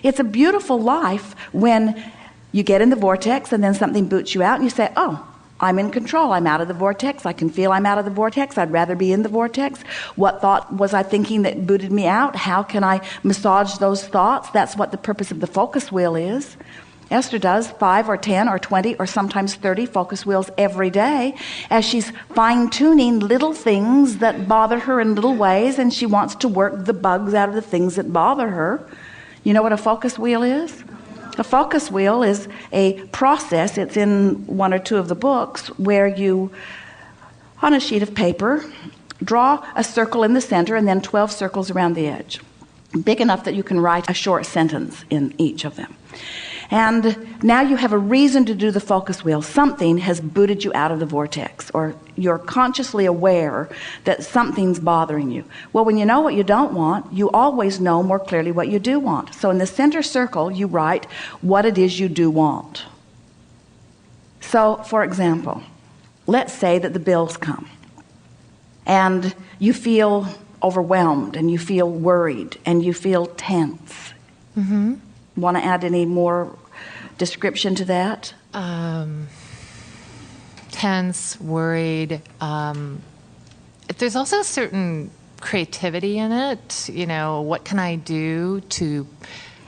It's a beautiful life when you get in the vortex and then something boots you out and you say, oh, I'm in control. I'm out of the vortex. I can feel I'm out of the vortex. I'd rather be in the vortex. What thought was I thinking that booted me out? How can I massage those thoughts? That's what the purpose of the focus wheel is. Esther does 5 or 10 or 20 or sometimes 30 focus wheels every day as she's fine-tuning little things that bother her in little ways, and she wants to work the bugs out of the things that bother her. You know what a focus wheel is? A focus wheel is a process, it's in 1 or 2 of the books, where you, on a sheet of paper, draw a circle in the center and then 12 circles around the edge, big enough that you can write a short sentence in each of them. And now you have a reason to do the focus wheel. Something has booted you out of the vortex, or you're consciously aware that something's bothering you. Well, when you know what you don't want, you always know more clearly what you do want. So in the center circle, you write what it is you do want. So, for example, let's say that the bills come, and you feel overwhelmed, and you feel worried, and you feel tense. Mm-hmm. Want to add any more description to that? Tense, worried. There's also a certain creativity in it. You know, what can I do to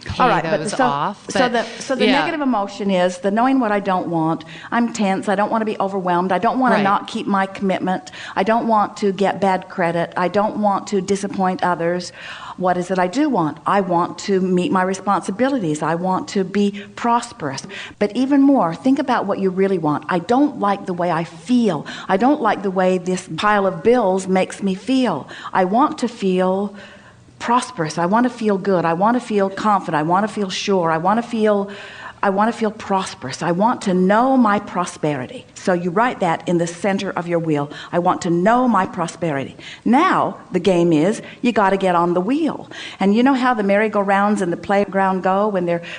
pay those off? But, so the negative emotion is the knowing what I don't want. I'm tense. I don't want to be overwhelmed. I don't want to not keep my commitment. I don't want to get bad credit. I don't want to disappoint others. What is it I do want? I want to meet my responsibilities. I want to be prosperous. But even more, think about what you really want. I don't like the way I feel. I don't like the way this pile of bills makes me feel. I want to feel prosperous. I want to feel good. I want to feel confident. I want to feel sure. I want to feel prosperous. I want to know my prosperity. So you write that in the center of your wheel. I want to know my prosperity. Now the game is you got to get on the wheel. And you know how the merry-go-rounds in the playground go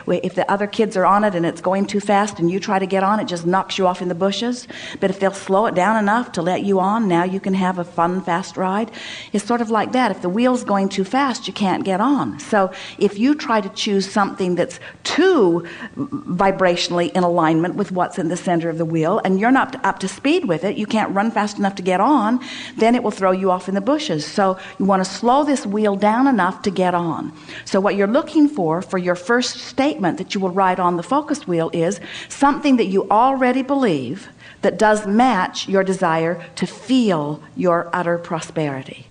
if the other kids are on it and it's going too fast and you try to get on, it just knocks you off in the bushes. But if they'll slow it down enough to let you on, now you can have a fun, fast ride. It's sort of like that. If the wheel's going too fast, you can't get on. So if you try to choose something that's too vibrationally in alignment with what's in the center of the wheel, and you're not up to speed with it, you can't run fast enough to get on, then it will throw you off in the bushes. So you want to slow this wheel down enough to get on. So what you're looking for your first statement that you will write on the focus wheel is something that you already believe that does match your desire to feel your utter prosperity.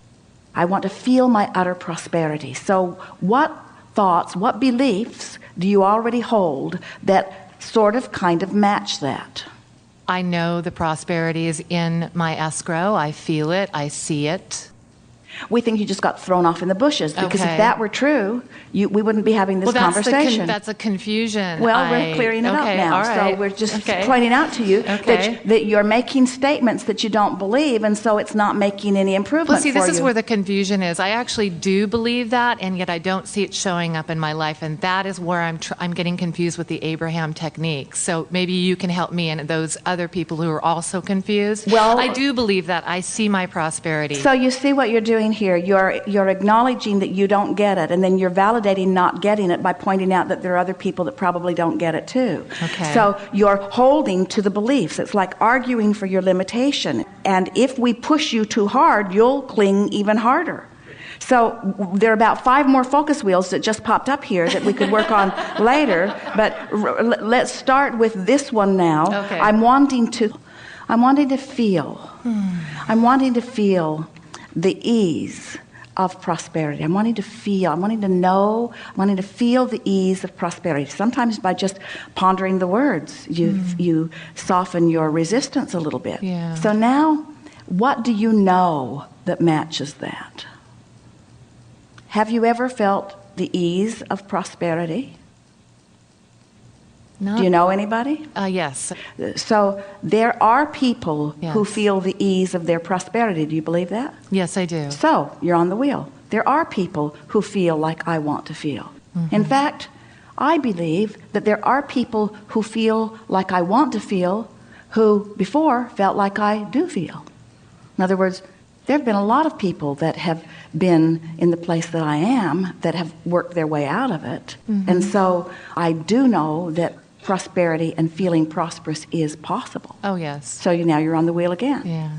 I want to feel my utter prosperity. So what thoughts, what beliefs do you already hold that sort of kind of match that? I know the prosperity is in my escrow. I feel it. I see it. We think you just got thrown off in the bushes, because if that were true, we wouldn't be having this conversation. That's a confusion. Well, we're clearing it up now. All right. So we're just pointing out to you that you're making statements that you don't believe, and so it's not making any improvement for you. Well, see, this is where the confusion is. I actually do believe that, and yet I don't see it showing up in my life, and that is where I'm getting confused with the Abraham technique. So maybe you can help me and those other people who are also confused. Well, I do believe that. I see my prosperity. So you see what you're doing here. You're acknowledging that you don't get it, and then you're validating not getting it by pointing out that there are other people that probably don't get it too. Okay. So you're holding to the beliefs. It's like arguing for your limitation. And if we push you too hard, you'll cling even harder. So there are about 5 more focus wheels that just popped up here that we could work on later. But let's start with this one now. Okay. I'm wanting to feel. I'm wanting to feel the ease of prosperity. I'm wanting to know, I'm wanting to feel the ease of prosperity. Sometimes by just pondering the words, you soften your resistance a little bit. Yeah. So now, what do you know that matches that? Have you ever felt the ease of prosperity? No. Do you know anybody? Yes. So there are people who feel the ease of their prosperity. Do you believe that? Yes, I do. So you're on the wheel. There are people who feel like I want to feel. Mm-hmm. In fact, I believe that there are people who feel like I want to feel who before felt like I do feel. In other words, there have been a lot of people that have been in the place that I am that have worked their way out of it. And so I do know that prosperity and feeling prosperous is possible. Oh, yes. So now you're on the wheel again. Yeah.